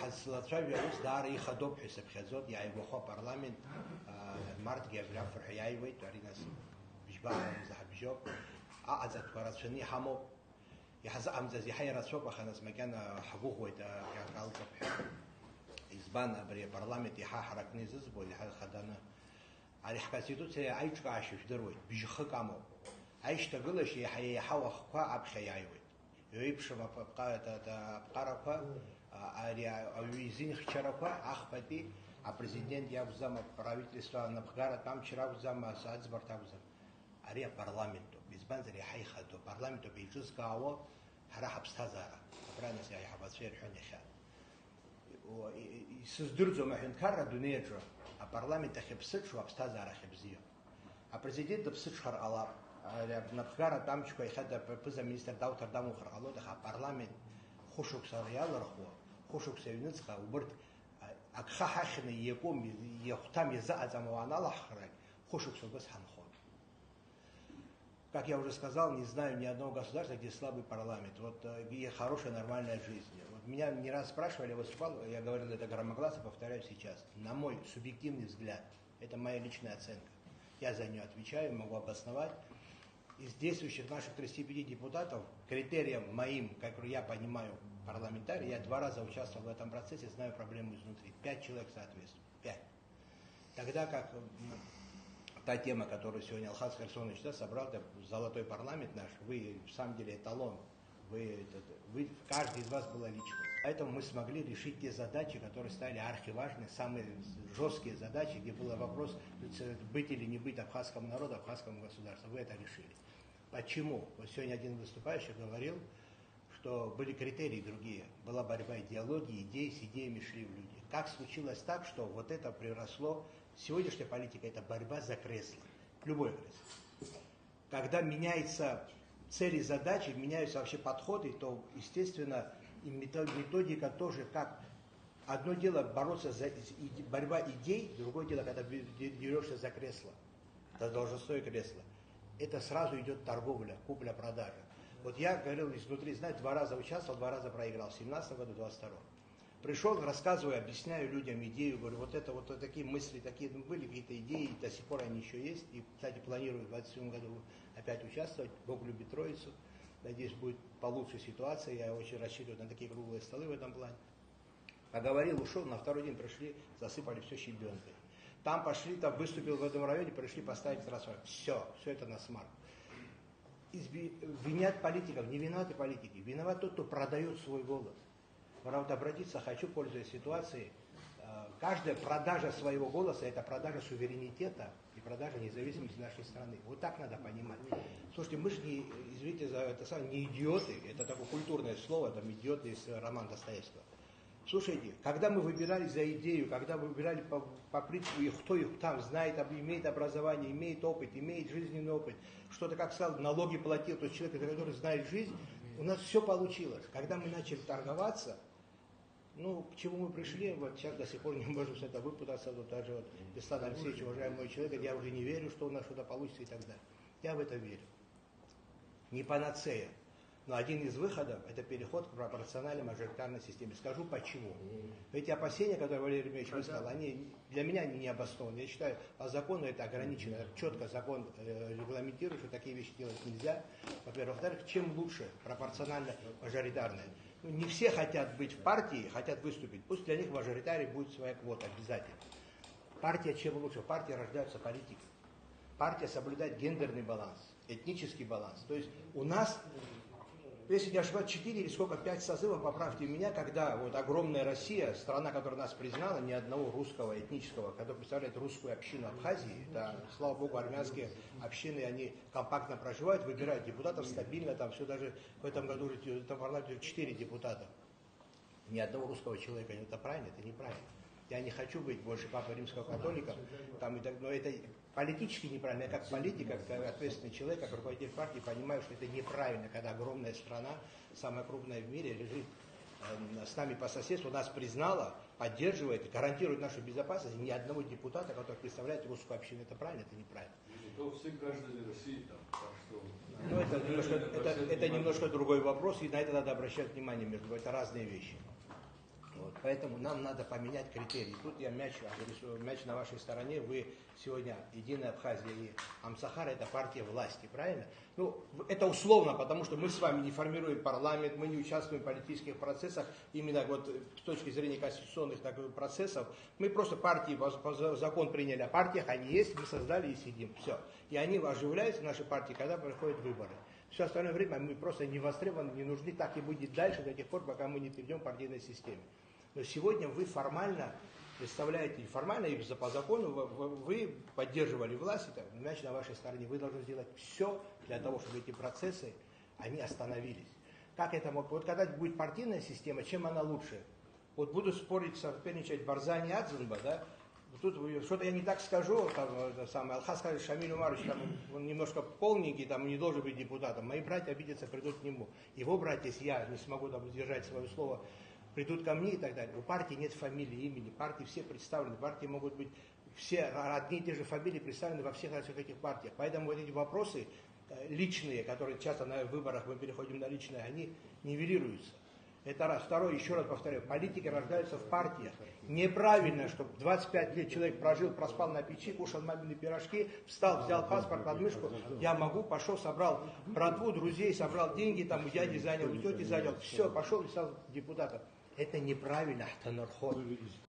ҳазлацәажәо аус даара ихадоуп ҳәа сыԥхьаӡоит, иааигәахо апарламент мартгьы абри афырҳәа иааиуеит, ари нас быжьбаҟарамза ҳабжьоуп, аҟаҵатәқәа рацәаны иҳамоуп, иҳазыҟамҵаз иаҳа ирацәоуп, аха нас макьана ҳгәыӷуеит иаҟалҵап ҳәа. Избан абри апарламент иаҳа ҳаракны изызбоит, иаҳа хаданы. Ари ҳконституциа аиҿкаашьа жәдыруеит, бжьхык амоуп. Аишьҭагылашьа иаҳа уахқәа аԥхьа иааиуеит. Иеиԥшым аԥҟарақәа, ари аҩы изинхьчарақәа ахԥатәи апрезидент иакәӡам, аправительство анапхгаратә амчра акәӡам, аӡбарҭа акәӡам. Ари апарламентоуп, избанзар иаҳа ихадоуп, апарламентоуп еиҿызкаауа ҳара ҳаԥсҭазаара. Абра нас аиҳабацәа ирҳәон иахьа. Исыздырӡом аҳәынҭқарра адунеи аҿы апарламент ахьыԥсыҽу аԥсҭазаара ахьыбзиоу. Апрезидент дыԥсыҽхар ҟалап, напхгаратә амчқәа иахьа аԥыза-министр дауҭар дамухыр ҟалоит, аха апарламент хәышықәса иалырхуа, хәышықәса аҩныҵҟа убырҭ агха ҳахьны иакәым, иахәҭам, иазыҟаҵам уааналаҳхрагь, хәышықәса убас ҳанхон. Как я уже сказал, не знаю ни одного государства, где слабый парламент. Вот и хорошая, нормальная жизнь. Вот меня не раз спрашивали, я выступал, я говорил это громогласно, повторяю сейчас. На мой субъективный взгляд, это моя личная оценка. Я за нее отвечаю, могу обосновать. Из действующих наших 35 депутатов, критерием моим, как я понимаю, парламентарий, я 2 раза участвовал в этом процессе, знаю проблему изнутри. 5 человек соответствует. 5. Тогда как та тема, которую сегодня Алхаз Херсонович собрал, это золотой парламент наш, вы в самом деле эталон, каждый из вас была лично. Поэтому мы смогли решить те задачи, которые стали архиважны, самые жесткие задачи, где был вопрос, быть или не быть абхазскому народу, абхазскому государству. Вы это решили. Почему? Вот сегодня один выступающий говорил, что были критерии другие. Была борьба идеологии, идей, с идеями шли в люди. Как случилось так, что вот это приросло. Сегодняшняя политика – это борьба за кресло. Любое кресло. Когда меняются цели, задачи, меняются вообще подходы, то, естественно, и методика тоже как. Одно дело бороться за борьба идей, другое дело, когда дерешься за кресло, за должностное кресло. Это сразу идет торговля, купля-продажа. Вот я говорил изнутри, знаете, 2 раза участвовал, 2 раза проиграл, в 17 году, в 22. Пришел, рассказываю, объясняю людям идею, говорю, вот это вот такие мысли, такие были какие-то идеи, до сих пор они еще есть. И, кстати, планирую в 27 году опять участвовать. Бог любит Троицу. Надеюсь, будет получше ситуация. Я очень рассчитываю на такие круглые столы в этом плане. Поговорил, ушел, на 2-й день пришли, засыпали все щебенкой. Там пошли, там выступил в этом районе, пришли поставить трансформатор. Все это на смарт. Винят политиков, не виноваты политики. Виноват тот, кто продает свой голос. Правда, обратиться хочу, пользуясь ситуацией. Каждая продажа своего голоса – это продажа суверенитета и продажа независимости нашей страны. Вот так надо понимать. Слушайте, мы же, извините за это самое, не идиоты. Это такое культурное слово, там идиоты из романа Достоевского. Слушайте, когда мы выбирали за идею, когда мы выбирали по принципу, кто их там знает, имеет образование, имеет опыт, имеет жизненный опыт, что-то, как сказал, налоги платил, то есть человек, который знает жизнь, у нас все получилось. Когда мы начали торговаться, к чему мы пришли, вот сейчас до сих пор не можем с этого выпутаться, вот даже вот Беслан Алексеевич, уважаемый человек, я уже не верю, что у нас что-то получится и так далее. Я в это верю. Не панацея. Но один из выходов – это переход к пропорциональной мажоритарной системе. Скажу почему. Эти опасения, которые Валерий Ильич высказал, для меня они не обоснованы. Я считаю, по закону это ограничено. Четко закон регламентирует, что такие вещи делать нельзя. Во-первых. Во-вторых, чем лучше пропорционально-мажоритарная. Не все хотят быть в партии, хотят выступить. Пусть для них в мажоритарии будет своя квота обязательно. Партия чем лучше? В партии рождаются политики. Партия соблюдает гендерный баланс, этнический баланс. То есть у нас... Если не ошибаюсь, 4 или сколько, 5 созывов, поправьте меня, когда вот огромная Россия, страна, которая нас признала, ни одного русского этнического, который представляет русскую общину Абхазии, да, слава богу, армянские общины, они компактно проживают, выбирают депутатов стабильно, там все даже в этом году уже в парламенте 4 депутата. Ни одного русского человека, это правильно, это неправильно. Я не хочу быть больше папой римского католика, но это политически неправильно. Я как политик, как ответственный человек, как руководитель партии понимаю, что это неправильно, когда огромная страна, самая крупная в мире, лежит с нами по соседству, нас признала, поддерживает, гарантирует нашу безопасность. Ни одного депутата, который представляет русскую общину. Это правильно, это неправильно. То все граждане России там, это немножко другой вопрос, и на это надо обращать внимание, это разные вещи. Вот, поэтому нам надо поменять критерии. Тут я мяч на вашей стороне. Вы сегодня Единая Абхазия и Амсахара — это партия власти, правильно? Ну, это условно, потому что мы с вами не формируем парламент, мы не участвуем в политических процессах, именно вот с точки зрения конституционных процессов. Мы просто партии, закон приняли о партиях, они есть, мы создали и сидим. Все. И они оживляются, наши партии, когда проходят выборы. Все остальное время мы просто не востребованы, не нужны, так и будет дальше до тех пор, пока мы не перейдем к партийной системе. Но сегодня вы формально представляете, формально и по закону вы поддерживали власть, это мяч на вашей стороне, вы должны сделать все для того, чтобы эти процессы, они остановились. Как это может? Вот когда будет партийная система, чем она лучше? Вот будут спорить, соперничать Барзани и Адзунба, да? Тут что-то я не так скажу, Алхаз скажет, Шамиль Умарович, там, он немножко полненький, там, не должен быть депутатом. Мои братья обидятся, придут к нему. Его братья, если я не смогу там сдержать свое слово, придут ко мне и так далее. У партии нет фамилии, имени, партии все представлены, партии могут быть все одни и те же фамилии представлены во всех этих партиях. Поэтому вот эти вопросы личные, которые часто на выборах мы переходим на личные, они нивелируются. Это раз. Второе, еще раз повторяю, политики рождаются в партиях. Неправильно, чтобы 25 лет человек прожил, проспал на печи, кушал мамины пирожки, встал, взял паспорт под мышку, я могу, пошел, собрал братву, друзей, собрал деньги, там у дяди занял, у тети занял, все, пошел и стал депутатом. Это неправильно, это нархот.